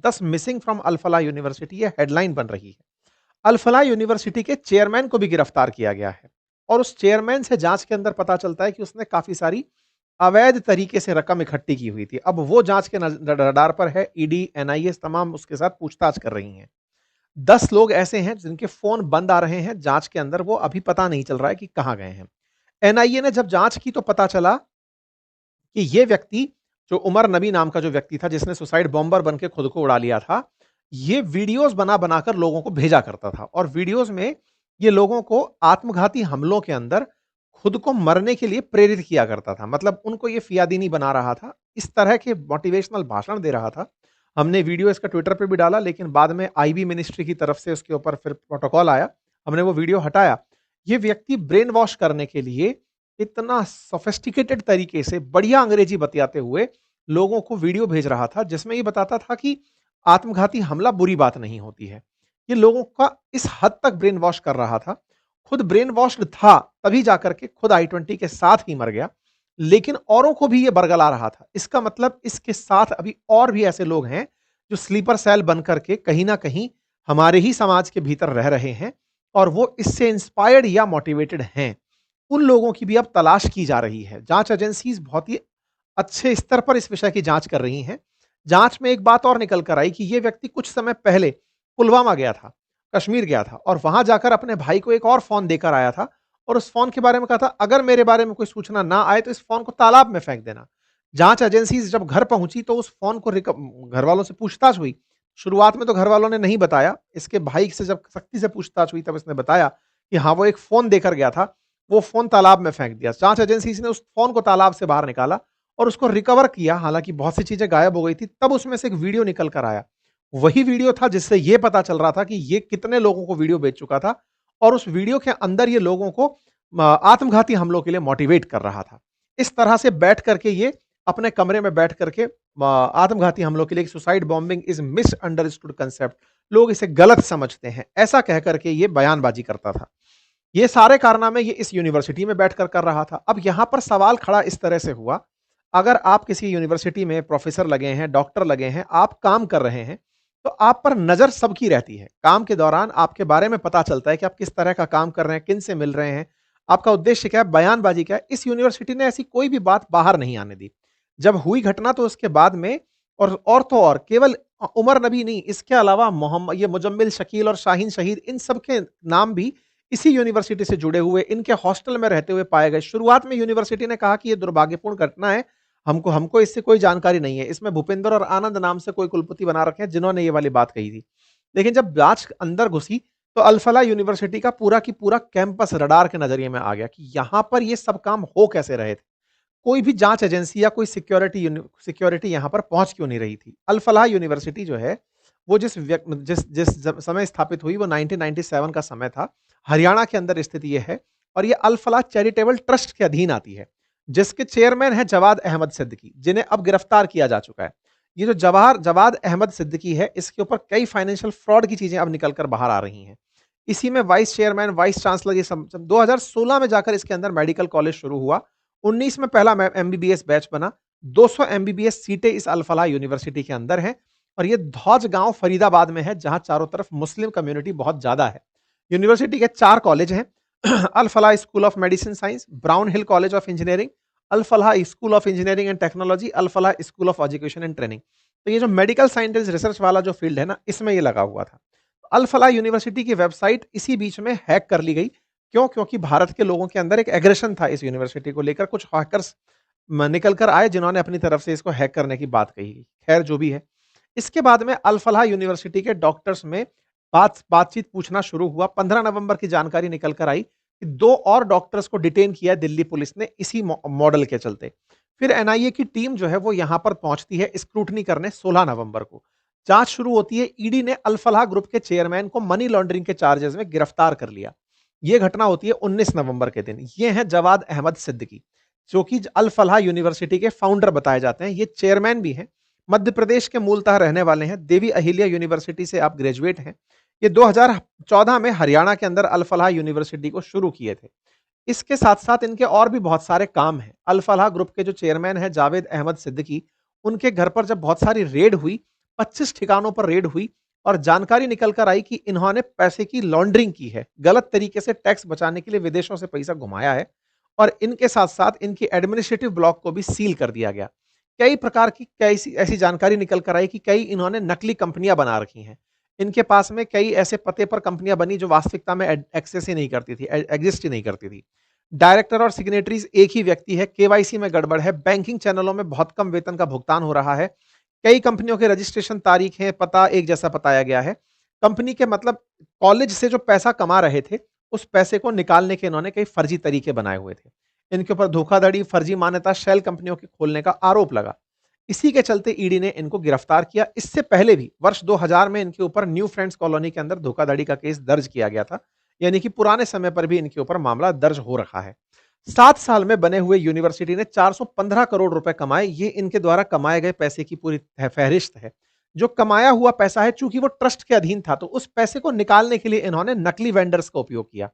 10 missing from Al Falah university, ये headline बन रही है। अल फलाह यूनिवर्सिटी के चेयरमैन को भी गिरफ्तार किया गया है और उस चेयरमैन से जांच के अंदर पता चलता है कि उसने काफी सारी अवैध तरीके से रकम इकट्ठी की हुई थी। अब वो जांच के रडार पर है, ईडी, एनआईए तमाम उसके साथ पूछताछ कर रही हैं। 10 लोग ऐसे हैं जिनके फोन बंद आ रहे हैं जांच के अंदर, वो अभी पता नहीं चल रहा है कि कहां गए हैं। एनआईए ने जब जांच की तो पता चला कि ये व्यक्ति, जो उमर नबी नाम का जो व्यक्ति था जिसने सुसाइड बॉम्बर बन के खुद को उड़ा लिया था, ये वीडियोस बना बनाकर लोगों को भेजा करता था और वीडियोस में ये लोगों को आत्मघाती हमलों के अंदर खुद को मरने के लिए प्रेरित किया करता था। मतलब उनको ये फियादीनी बना रहा था, इस तरह के मोटिवेशनल भाषण दे रहा था। हमने वीडियो इसका ट्विटर पे भी डाला, लेकिन बाद में आईबी मिनिस्ट्री की तरफ से उसके ऊपर फिर प्रोटोकॉल आया, हमने वो वीडियो हटाया। ये व्यक्ति ब्रेन वॉश करने के लिए इतना सोफिस्टिकेटेड तरीके से बढ़िया अंग्रेजी बतियाते हुए लोगों को वीडियो भेज रहा था, जिसमें ये बताता था कि आत्मघाती हमला बुरी बात नहीं होती है। ये लोगों का इस हद तक ब्रेन वॉश कर रहा था। खुद ब्रेन वॉश्ड था, तभी जाकर के खुद आई-20 के साथ ही मर गया, लेकिन औरों को भी ये बरगला रहा था। इसका मतलब इसके साथ अभी और भी ऐसे लोग हैं जो स्लीपर सेल बन करके कहीं न कहीं हमारे ही समाज के भीतर रह रहे हैं और वो इससे इंस्पायर्ड या मोटिवेटेड हैं। उन लोगों की भी अब तलाश की जा रही है। जांच एजेंसीज बहुत ही अच्छे स्तर पर इस विषय की जांच कर रही हैं। जांच में एक बात और निकल कर आई कि ये व्यक्ति कुछ समय पहले पुलवामा गया था, कश्मीर गया था और वहां जाकर अपने भाई को एक और फोन देकर आया था और उस फोन के बारे में कहा था, अगर मेरे बारे में कोई सूचना ना आए तो इस फोन को तालाब में फेंक देना। जांच एजेंसी जब घर पहुंची तो उस फोन को घर वालों से पूछताछ हुई। शुरुआत में तो घर वालों ने नहीं बताया, इसके भाई से जब सख्ती से पूछताछ हुई तब इसने बताया कि हाँ, वो एक फोन देकर गया था, वो फोन तालाब में फेंक दिया। जांच एजेंसी ने उस फोन को तालाब से बाहर निकाला और उसको रिकवर किया, हालांकि बहुत सी चीजें गायब हो गई थी। तब उसमें से एक वीडियो निकल कर आया, वही वीडियो था जिससे यह पता चल रहा था कि ये कितने लोगों को वीडियो बेच चुका था और उस वीडियो के अंदर ये लोगों को आत्मघाती हमलों के लिए मोटिवेट कर रहा था। इस तरह से बैठ करके ये अपने कमरे में बैठ करके आत्मघाती हमलों के लिए, suicide bombing is miss understood concept, लोग इसे गलत समझते हैं, ऐसा कह करके ये बयानबाजी करता था। ये सारे कारनामे ये इस यूनिवर्सिटी में बैठकर कर रहा था। अब यहां पर सवाल खड़ा इस तरह से हुआ, अगर आप किसी यूनिवर्सिटी में प्रोफेसर लगे हैं, डॉक्टर लगे हैं, आप काम कर रहे हैं, तो आप पर नजर सबकी रहती है। काम के दौरान आपके बारे में पता चलता है कि आप किस तरह का काम कर रहे हैं, किन से मिल रहे हैं, आपका उद्देश्य क्या है, बयानबाजी क्या है। इस यूनिवर्सिटी ने ऐसी कोई भी बात बाहर नहीं आने दी। जब हुई घटना तो उसके बाद में और तो और केवल उमर नबी नहीं, इसके अलावा मोहम्मद, ये मुजम्मिल, शकील और शाहीन शहीद, इन सब के नाम भी इसी यूनिवर्सिटी से जुड़े हुए, इनके हॉस्टल में रहते हुए पाए गए। शुरुआत में यूनिवर्सिटी ने कहा कि यह दुर्भाग्यपूर्ण घटना है, हमको हमको इससे कोई जानकारी नहीं है, इसमें भूपेंद्र और आनंद नाम से कोई कुलपति बना रखे हैं जिन्होंने ये वाली बात कही थी। लेकिन जब जांच अंदर घुसी तो अल फलाह यूनिवर्सिटी का पूरा की पूरा कैंपस रडार के नजरिए में आ गया कि यहां पर ये सब काम हो कैसे रहे थे। कोई भी जांच एजेंसी या कोई सिक्योरिटी यहां पर पहुंच क्यों नहीं रही थी। अल फलाह यूनिवर्सिटी जो है, वो जिस जिस समय स्थापित हुई वो 1997 का समय था। हरियाणा के अंदर स्थित ये है और ये अल फलाह चैरिटेबल ट्रस्ट के अधीन आती है, जिसके चेयरमैन है जवाद अहमद सिद्दीकी, जिन्हें अब गिरफ्तार किया जा चुका है। ये जो जवाद अहमद सिद्दीकी है, इसके ऊपर कई फाइनेंशियल फ्रॉड की चीजें अब निकलकर बाहर आ रही हैं। इसी में वाइस चेयरमैन, वाइस चांसलर, ये 2016 में जाकर इसके अंदर मेडिकल कॉलेज शुरू हुआ। 19 में पहला एमबीबीएस बैच बना। 200 एमबीबीएस सीटें इस अल फलाह यूनिवर्सिटी के अंदर हैं और ये धौज गांव फरीदाबाद में है, जहां चारों तरफ मुस्लिम कम्युनिटी बहुत ज्यादा है। यूनिवर्सिटी के 4 कॉलेज हैं, Al Falah school of medicine science, Brown Hill college of engineering, Al Falah school of engineering and technology, Al Falah school of education and training. तो ये जो मेडिकल साइंस रिसर्च वाला जो फील्ड है ना, इसमें ये लगा हुआ था। अल फलाह यूनिवर्सिटी की वेबसाइट इसी बीच में हैक कर ली गई। क्यों? क्योंकि भारत के लोगों के अंदर एक एग्रेशन था इस यूनिवर्सिटी को लेकर। कुछ हैकर्स निकल कर आए जिन्होंने अपनी तरफ से इसको हैक करने की बात कही। खैर, जो भी है, इसके बाद में अल फलाह यूनिवर्सिटी के डॉक्टर्स में बातचीत पूछना शुरू हुआ। 15 नवंबर की जानकारी निकल कर आई कि 2 और डॉक्टर्स को डिटेन किया दिल्ली पुलिस ने इसी मॉडल के चलते। फिर एनआईए की टीम जो है वो यहां पर पहुंचती है स्क्रूटनी करने 16 नवंबर को। जांच शुरू होती है। ईडी ने अल फलाह ग्रुप के चेयरमैन को मनी लॉन्ड्रिंग के चार्जेस में गिरफ्तार कर लिया। यह घटना होती है 19 नवंबर के दिन। ये है जवाद अहमद सिद्दीकी, जो कि अल फलाह यूनिवर्सिटी के फाउंडर बताए जाते हैं। ये चेयरमैन भी हैं, मध्य प्रदेश के मूलतः रहने वाले हैं, देवी अहिल्या यूनिवर्सिटी से आप ग्रेजुएट हैं। ये 2014 में हरियाणा के अंदर अल फलाह यूनिवर्सिटी को शुरू किए थे। इसके साथ-साथ इनके और भी बहुत सारे काम हैं। अल फलाह ग्रुप के जो चेयरमैन हैं जावेद अहमद सिद्दीकी, उनके घर पर जब बहुत सारी रेड हुई 25 ठिकानों पर रेड हुई और जानकारी निकल कर आई कि इन्होंने पैसे की लॉन्ड्रिंग की है, गलत तरीके से टैक्स बचाने के लिए विदेशों से पैसा घुमाया है और इनके साथ-साथ इनकी एडमिनिस्ट्रेटिव ब्लॉक को भी सील कर दिया गया। कई प्रकार की कैसी ऐसी जानकारी निकल कर आई कि कई इन्होंने नकली कंपनियाँ बना रखी हैं। इनके पास में कई ऐसे पते पर कंपनियाँ बनी जो वास्तविकता में एक्सेस ही नहीं करती थी, एग्जिस्ट ही नहीं करती थी। डायरेक्टर और सिग्नेटरीज एक ही व्यक्ति है, केवाईसी में गड़बड़ है, बैंकिंग चैनलों में बहुत कम वेतन का भुगतान हो रहा है। कई कंपनियों के रजिस्ट्रेशन तारीखें, पता एक जैसा बताया गया है। कंपनी के मतलब कॉलेज से जो पैसा कमा रहे थे, उस पैसे को निकालने के इन्होंने कई फर्जी तरीके बनाए हुए थे। इनके ऊपर धोखाधड़ी, फर्जी मान्यता, शेल कंपनियों के खोलने का आरोप लगा। इसी के चलते ईडी ने इनको गिरफ्तार किया। इससे पहले भी वर्ष 2000 में इनके ऊपर न्यू फ्रेंड्स कॉलोनी के अंदर धोखाधड़ी का केस दर्ज किया गया था। यानी कि पुराने समय पर भी इनके ऊपर मामला दर्ज हो रखा है। 7 साल में बने हुए यूनिवर्सिटी ने 415 करोड़ रुपए कमाए। ये इनके द्वारा कमाए गए पैसे की पूरी फहरिस्त है। जो कमाया हुआ पैसा है, चूंकि वो ट्रस्ट के अधीन था, तो उस पैसे को निकालने के लिए इन्होंने नकली वेंडर्स का उपयोग किया।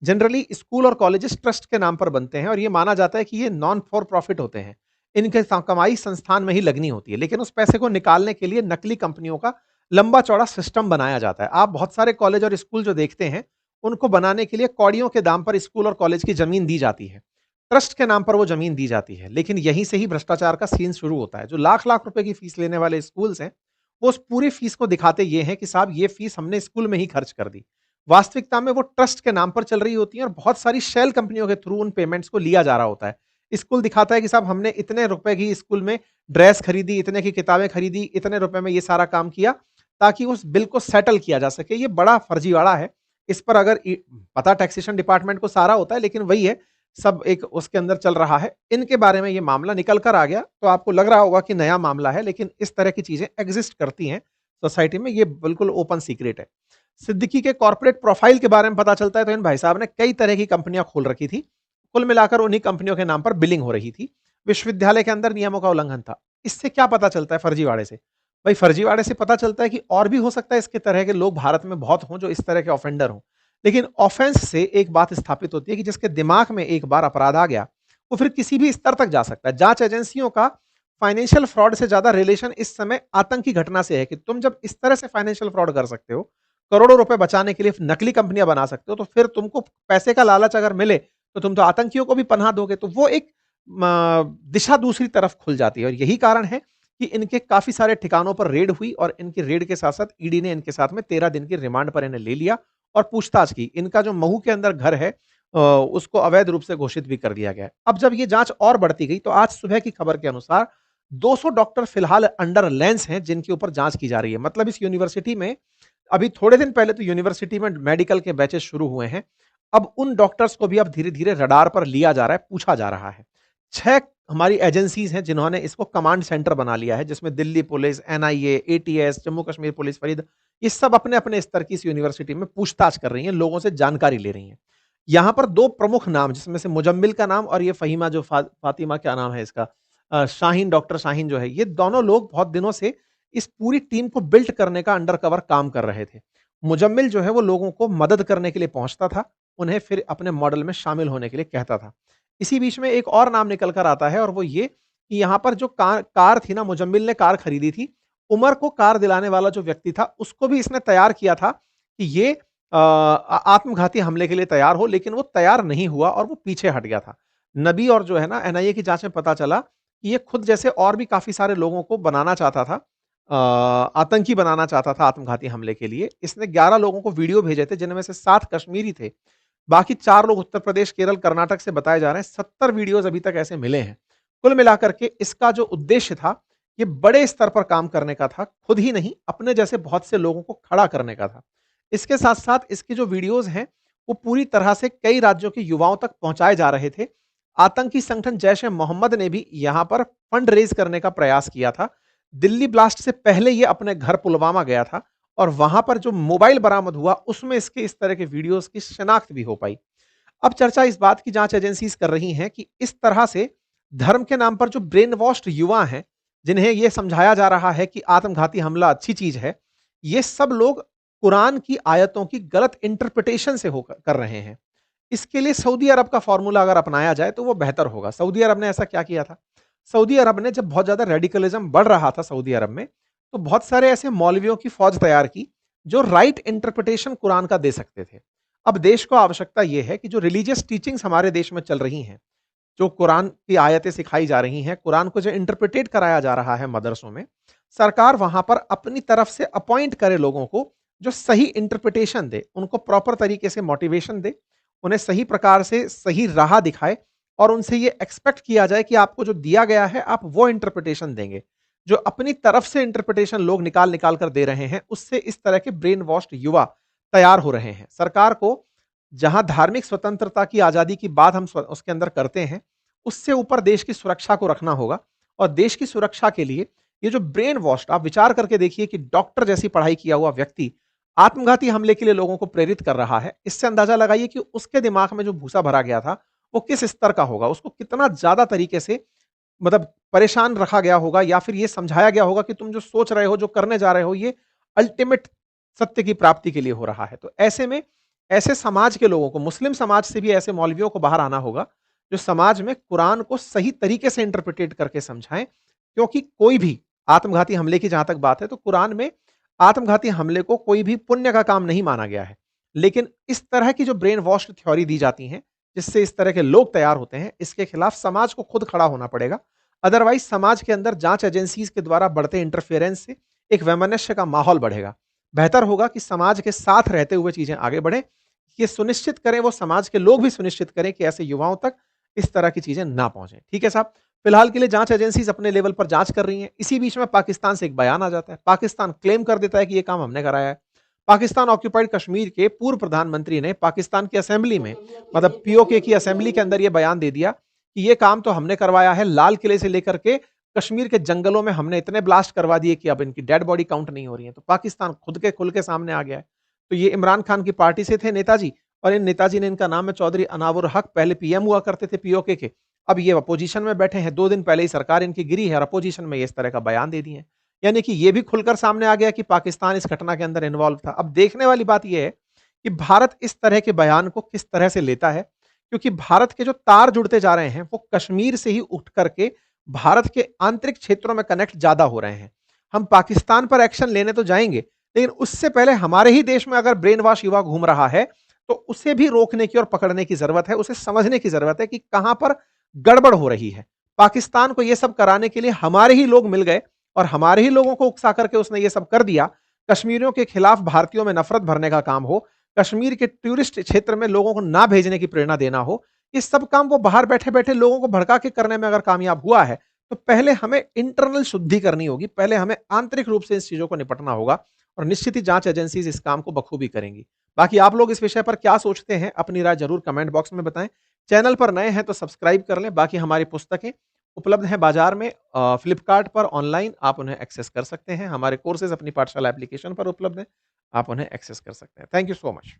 जनरली स्कूल और कॉलेजेस ट्रस्ट के नाम पर बनते हैं और ये माना जाता है कि ये नॉन फॉर प्रॉफिट होते हैं। इनके कमाई संस्थान में ही लगनी होती है, लेकिन उस पैसे को निकालने के लिए नकली कंपनियों का लंबा चौड़ा सिस्टम बनाया जाता है। आप बहुत सारे कॉलेज और स्कूल जो देखते हैं, उनको बनाने के लिए कौड़ियों के दाम पर स्कूल और कॉलेज की जमीन दी जाती है। ट्रस्ट के नाम पर वो जमीन दी जाती है, लेकिन यहीं से ही भ्रष्टाचार का सीन शुरू होता है। जो लाख-लाख रुपए की फीस लेने वाले स्कूल्स हैं, वो उस पूरी फीस को दिखाते ये हैं कि साहब ये फीस हमने स्कूल में ही खर्च कर दी। वास्तविकता में वो ट्रस्ट के नाम पर चल रही होती हैं और बहुत सारी शेल कंपनियों के थ्रू उन पेमेंट्स को लिया जा रहा होता है। स्कूल दिखाता है कि साहब हमने इतने रुपए की स्कूल में ड्रेस खरीदी, इतने की किताबें खरीदी, इतने रुपए में ये सारा काम किया, ताकि उस बिल को सेटल किया जा सके। ये बड़ा फर्जीवाड़ा है। इस पर अगर पता टैक्सेशन डिपार्टमेंट को सारा होता है, लेकिन वही है, सब एक उसके अंदर चल रहा है। इनके बारे में ये मामला निकल कर आ गया, तो आपको लग रहा होगा कि नया मामला है, लेकिन इस तरह की चीज़ें एक्ज़िस्ट करती हैं सोसाइटी में, ये बिल्कुल ओपन सीक्रेट है। सिद्दीकी के कॉर्पोरेट प्रोफाइल के बारे में पता चलता है, तो इन भाई साहब ने कई तरह की कंपनियाँ खोल रखी थी। कुल मिलाकर उन्हीं कंपनियों के नाम पर बिलिंग हो रही थी। विश्वविद्यालय के अंदर नियमों का उल्लंघन था। इससे क्या पता चलता है फर्जीवाड़े से? भाई फर्जीवाड़े से पता चलता है कि और भी हो सकता है इसके तरह के लोग भारत में बहुत हों जो इस तरह के ऑफेंडर हों। लेकिन ऑफेंस से एक बात स्थापित होती है कि जिसके दिमाग में एक बार अपराध आ गया, वो फिर किसी भी स्तर तक जा सकता है। जांच एजेंसियों का फाइनेंशियल फ्रॉड से ज्यादा रिलेशन इस समय आतंकी घटना से है कि तुम जब इस तरह से फाइनेंशियल फ्रॉड कर सकते हो, करोड़ों रुपए बचाने के लिए नकली कंपनियां बना सकते हो, तो फिर तुमको पैसे का लालच अगर मिले, तो तुम तो आतंकियों को भी पनाह दोगे। तो वो एक दिशा दूसरी तरफ खुल जाती है और यही कारण है कि इनके काफी सारे ठिकानों पर रेड हुई और इनकी रेड के साथ साथ ईडी ने इनके साथ में 13 दिन की रिमांड पर इन्हें ले लिया और पूछताछ की। इनका जो महू के अंदर घर है, उसको अवैध रूप से घोषित भी कर दिया गया है। अब जब ये जांच और बढ़ती गई, तो आज सुबह की खबर के अनुसार 200 डॉक्टर फिलहाल अंडर लेंस हैं जिनके ऊपर जांच की जा रही है। मतलब इस यूनिवर्सिटी में अभी थोड़े दिन पहले तो यूनिवर्सिटी में मेडिकल के बैचेस शुरू हुए हैं। अब उन डॉक्टर्स को भी अब धीरे-धीरे रडार पर लिया जा रहा है, पूछा जा रहा है। 6 हमारी एजेंसीज़ हैं जिन्होंने इसको कमांड सेंटर बना लिया है, जिसमें Delhi police, NIA, ATS, Jammu Kashmir police, Farid, ये सब अपने-अपने स्तर की इस यूनिवर्सिटी में पूछताछ कर रही हैं, लोगों से जानकारी ले रही हैं। यहाँ पर 2 प्रमुख नाम, जिसमें से मुजम्मिल का नाम और ये फ़हीमा जो फ़ातिमा, क्या नाम है इसका? शाहीन, डॉक्टर शाहीन जो है, ये दोनों लोग बहुत दिनों से इस पूरी टीम को बिल्ड करने का अंडर कवर काम कर रहे थे। मुजम्मिल जो है वो लोगों को मदद करने के लिए पहुँचता था, उन्हें फिर अपने मॉडल में शामिल होने के लिए कहता था। इसी बीच में एक और नाम निकल कर आता है और वो ये कि यहाँ पर जो कार थी ना, मुजम्मिल ने कार खरीदी थी। उमर को कार दिलाने वाला जो व्यक्ति था, उसको भी इसने तैयार किया था कि ये आत्मघाती हमले के लिए तैयार हो, लेकिन वो तैयार नहीं हुआ और वो पीछे हट गया था। नबी और जो है ना, एनआईए की जाँच में पता चला कि ये खुद जैसे और भी काफ़ी सारे लोगों को बनाना चाहता था, आतंकी बनाना चाहता था आत्मघाती हमले के लिए। इसने 11 लोगों को वीडियो भेजे थे, जिनमें से 7 कश्मीरी थे। बाकी 4 लोग उत्तर प्रदेश, केरल, कर्नाटक से बताए जा रहे हैं। 70 वीडियोज़ अभी तक ऐसे मिले हैं। कुल मिलाकर के इसका जो उद्देश्य था, ये बड़े स्तर पर काम करने का था, खुद ही नहीं, अपने जैसे बहुत से लोगों को खड़ा करने का था। इसके साथ-साथ इसके जो वीडियोज़ हैं, वो पूरी तरह से कई राज्यों के युवाओं तक पहुँचाए जा रहे थे। आतंकी संगठन जैश-ए-मोहम्मद ने भी यहाँ पर फंड रेज़ करने का प्रयास किया था। दिल्ली ब्लास्ट से पहले ये अपने घर पुलवामा गया था और वहाँ पर जो मोबाइल बरामद हुआ, उसमें इसके इस तरह के वीडियोज़ की शिनाख्त भी हो पाई। अब चर्चा इस बात की जांच एजेंसीज कर रही हैं कि इस तरह से धर्म के नाम पर जो ब्रेन वॉश्ड युवा हैं, जिन्हें यह समझाया जा रहा है कि आत्मघाती हमला अच्छी चीज है, ये सब लोग कुरान की आयतों की गलत इंटरप्रिटेशन से होकर कर रहे हैं। इसके लिए सऊदी अरब का फॉर्मूला अगर अपनाया जाए तो वो बेहतर होगा। सऊदी अरब ने ऐसा क्या किया था? सऊदी अरब ने जब बहुत ज्यादा रेडिकलिज्म बढ़ रहा था सऊदी अरब में, तो बहुत सारे ऐसे मौलवियों की फ़ौज तैयार की, जो राइट इंटरप्रिटेशन कुरान का दे सकते थे। अब देश को आवश्यकता ये है कि जो रिलीजियस टीचिंग्स हमारे देश में चल रही हैं, जो कुरान की आयतें सिखाई जा रही हैं, कुरान को जो इंटरप्रिटेट कराया जा रहा है मदरसों में, सरकार वहाँ पर अपनी तरफ से अपॉइंट करे लोगों को, जो सही इंटरप्रिटेशन दे, उनको प्रॉपर तरीके से मोटिवेशन दे, उन्हें सही प्रकार से सही राह दिखाए और उनसे ये एक्सपेक्ट किया जाए कि आपको जो दिया गया है, आप वो इंटरप्रिटेशन देंगे। जो अपनी तरफ से इंटरप्रिटेशन लोग निकाल-निकाल कर दे रहे हैं, उससे इस तरह के ब्रेन वॉश्ड युवा तैयार हो रहे हैं। सरकार को जहाँ धार्मिक स्वतंत्रता की आज़ादी की बात हम उसके अंदर करते हैं, उससे ऊपर देश की सुरक्षा को रखना होगा और देश की सुरक्षा के लिए ये जो ब्रेन वॉश्ड, आप विचार करके देखिए कि डॉक्टर जैसी पढ़ाई किया हुआ व्यक्ति आत्मघाती हमले के लिए लोगों को प्रेरित कर रहा है। इससे अंदाजा लगाइए कि उसके दिमाग में जो भूसा भरा गया था, वो किस स्तर का होगा। उसको कितना ज़्यादा तरीके से मतलब परेशान रखा गया होगा या फिर ये समझाया गया होगा कि तुम जो सोच रहे हो, जो करने जा रहे हो, ये अल्टीमेट सत्य की प्राप्ति के लिए हो रहा है। तो ऐसे में ऐसे समाज के लोगों को, मुस्लिम समाज से भी ऐसे मौलवियों को बाहर आना होगा, जो समाज में कुरान को सही तरीके से इंटरप्रिटेट करके समझाएँ। क्योंकि कोई भी आत्मघाती हमले की जहाँ तक बात है, तो कुरान में आत्मघाती हमले को कोई भी पुण्य का काम नहीं माना गया है। लेकिन इस तरह की जो ब्रेन वॉश्ड थ्योरी दी जाती हैं, जिससे इस तरह के लोग तैयार होते हैं, इसके खिलाफ समाज को खुद खड़ा होना पड़ेगा। अदरवाइज़ समाज के अंदर जाँच एजेंसीज़ के द्वारा बढ़ते इंटरफेरेंस से एक वैमनस्य का माहौल बढ़ेगा। बेहतर होगा कि समाज के साथ रहते हुए चीज़ें आगे बढ़ें। ये सुनिश्चित करें, वो समाज के लोग भी सुनिश्चित करें कि ऐसे युवाओं तक इस तरह की चीज़ें ना पहुँचे। ठीक है साहब? फिलहाल के लिए जाँच एजेंसीज़ अपने लेवल पर जाँच कर रही हैं। इसी बीच में पाकिस्तान से एक बयान आ जाता है। पाकिस्तान क्लेम कर देता है कि ये काम हमने कराया है। पाकिस्तान ऑक्यूपाइड कश्मीर के पूर्व प्रधानमंत्री ने पाकिस्तान की असेंबली में, मतलब पीओके की असेंबली के अंदर ये बयान दे दिया कि ये काम तो हमने करवाया है। लाल किले से लेकर के कश्मीर के जंगलों में हमने इतने ब्लास्ट करवा दिए कि अब इनकी डेड बॉडी काउंट नहीं हो रही है। तो पाकिस्तान खुद के खुल के सामने आ गया है। तो ये इमरान खान की पार्टी से थे नेताजी, और इन नेताजी ने, इनका नाम है चौधरी अनावुर हक, पहले पीएम हुआ करते थे पीओके के। अब ये अपोजिशन में बैठे हैं। 2 दिन पहले ही सरकार इनकी गिरी है और अपोजिशन में ये इस तरह का बयान दे दिए हैं। यानी कि ये भी खुलकर सामने आ गया कि पाकिस्तान इस घटना के अंदर इन्वॉल्व था। अब देखने वाली बात ये है कि भारत इस तरह के बयान को किस तरह से लेता है, क्योंकि भारत के जो तार जुड़ते जा रहे हैं, वो कश्मीर से ही उठ करके भारत के आंतरिक क्षेत्रों में कनेक्ट ज़्यादा हो रहे हैं। हम पाकिस्तान पर एक्शन लेने तो जाएँगे, लेकिन उससे पहले हमारे ही देश में अगर ब्रेन वॉश युवा घूम रहा है, तो उसे भी रोकने की और पकड़ने की ज़रूरत है। उसे समझने की ज़रूरत है कि कहाँ पर गड़बड़ हो रही है। पाकिस्तान को ये सब कराने के लिए हमारे ही लोग मिल गए और हमारे ही लोगों को उकसा करके उसने ये सब कर दिया। कश्मीरियों के खिलाफ भारतीयों में नफ़रत भरने का काम हो, कश्मीर के टूरिस्ट क्षेत्र में लोगों को ना भेजने की प्रेरणा देना हो, ये सब काम वो बाहर बैठे-बैठे लोगों को भड़का के करने में अगर कामयाब हुआ है, तो पहले हमें इंटरनल शुद्धि करनी होगी, पहले हमें आंतरिक रूप से इस चीज़ों को निपटना होगा और निश्चित ही जाँच एजेंसीज़ इस काम को बखूबी करेंगी। बाकी आप लोग इस विषय पर क्या सोचते हैं, अपनी राय ज़रूर कमेंट बॉक्स में बताएँ। चैनल पर नए हैं तो सब्सक्राइब कर लें। बाकी हमारी पुस्तकें उपलब्ध हैं बाज़ार में, फ्लिपकार्ट पर ऑनलाइन आप उन्हें एक्सेस कर सकते हैं। हमारे कोर्सेज़ अपनी पाठशाला एप्लीकेशन पर उपलब्ध हैं, आप उन्हें एक्सेस कर सकते हैं। Thank you so much.